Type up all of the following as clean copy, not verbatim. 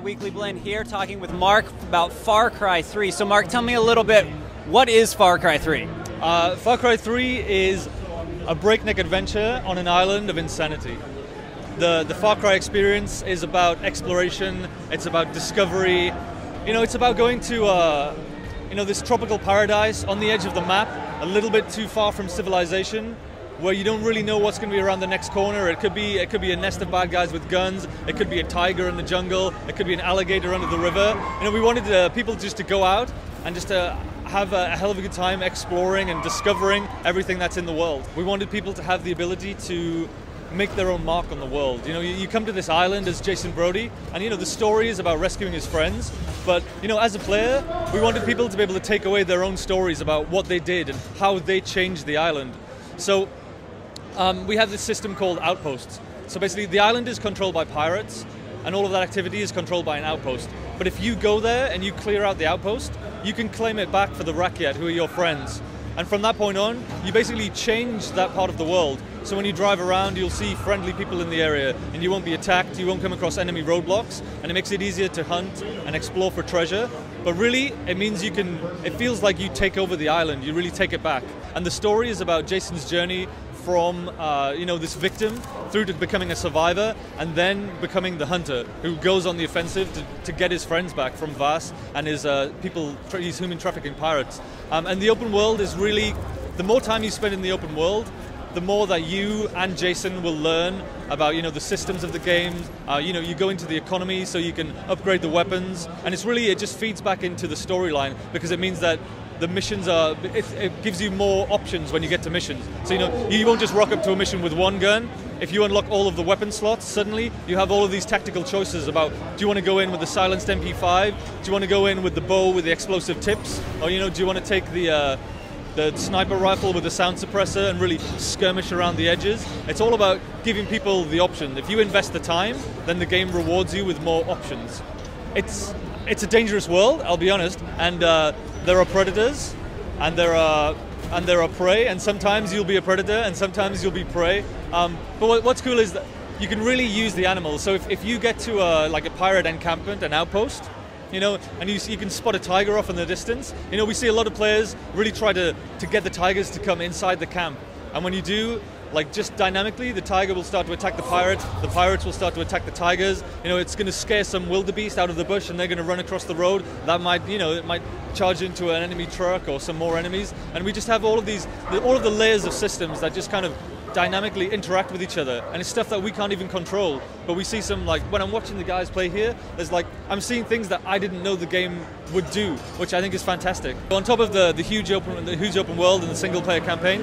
Weekly Blend here talking with Mark about Far Cry 3. So Mark, tell me a little bit, what is Far Cry 3? Far Cry 3 is a breakneck adventure on an island of insanity. The Far Cry experience is about exploration, it's about discovery, it's about going to this tropical paradise on the edge of the map, a little bit too far from civilization, where you don't really know what's going to be around the next corner. It could be a nest of bad guys with guns, it could be a tiger in the jungle, it could be an alligator under the river. We wanted people just to go out and just have a hell of a good time exploring and discovering everything that's in the world. We wanted people to have the ability to make their own mark on the world. You come to this island as Jason Brody, and the story is about rescuing his friends, but as a player, we wanted people to be able to take away their own stories about what they did and how they changed the island. So we have this system called outposts. So basically the island is controlled by pirates, and all of that activity is controlled by an outpost. But if you go there and you clear out the outpost, you can claim it back for the Rakyat, who are your friends. And from that point on, you basically change that part of the world. So when you drive around, you'll see friendly people in the area, and you won't be attacked, you won't come across enemy roadblocks, and it makes it easier to hunt and explore for treasure. But really, it means it feels like you take over the island, you really take it back. And the story is about Jason's journey from this victim through to becoming a survivor, and then becoming the hunter who goes on the offensive to get his friends back from Vaas and his these human trafficking pirates. And the open world is really, the more time you spend in the open world, the more that you and Jason will learn about the systems of the game. You go into the economy so you can upgrade the weapons, and it just feeds back into the storyline, because it means that the missions it gives you more options when you get to missions. So you won't just rock up to a mission with one gun. If you unlock all of the weapon slots, suddenly you have all of these tactical choices about, do you want to go in with the silenced MP5? Do you want to go in with the bow with the explosive tips? Or do you want to take the sniper rifle with the sound suppressor and really skirmish around the edges? It's all about giving people the option. If you invest the time, then the game rewards you with more options. It's a dangerous world, I'll be honest, and there are predators, and there are prey, and sometimes you'll be a predator, and sometimes you'll be prey. But what's cool is that you can really use the animals. So if you get to a pirate encampment, an outpost, and you can spot a tiger off in the distance. We see a lot of players really try to get the tigers to come inside the camp, and when you do, just dynamically, the tiger will start to attack the pirates will start to attack the tigers. It's going to scare some wildebeest out of the bush, and they're going to run across the road. That might, it might charge into an enemy truck or some more enemies. And we just have all of the layers of systems that just kind of dynamically interact with each other, and it's stuff that we can't even control. But we see some, when I'm watching the guys play here, there's I'm seeing things that I didn't know the game would do, which I think is fantastic. On top of the huge open world and the single player campaign,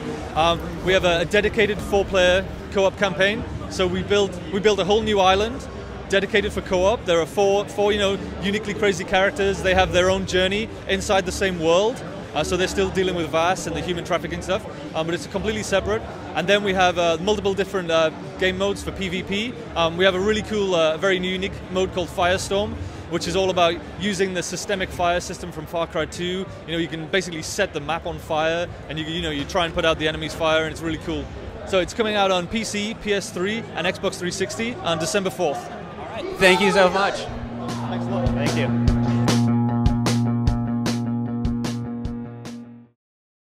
we have a dedicated 4-player co-op campaign. So we built a whole new island dedicated for co-op. There are four uniquely crazy characters. They have their own journey inside the same world. So they're still dealing with Vaas and the human trafficking stuff, but it's completely separate. And then we have multiple different game modes for PvP. We have a really cool, very unique mode called Firestorm, which is all about using the systemic fire system from Far Cry 2. You can basically set the map on fire, and you try and put out the enemy's fire, and it's really cool. So it's coming out on PC, PS3, and Xbox 360 on December 4th. All right. Thank you so much. Thanks a lot. Thank you.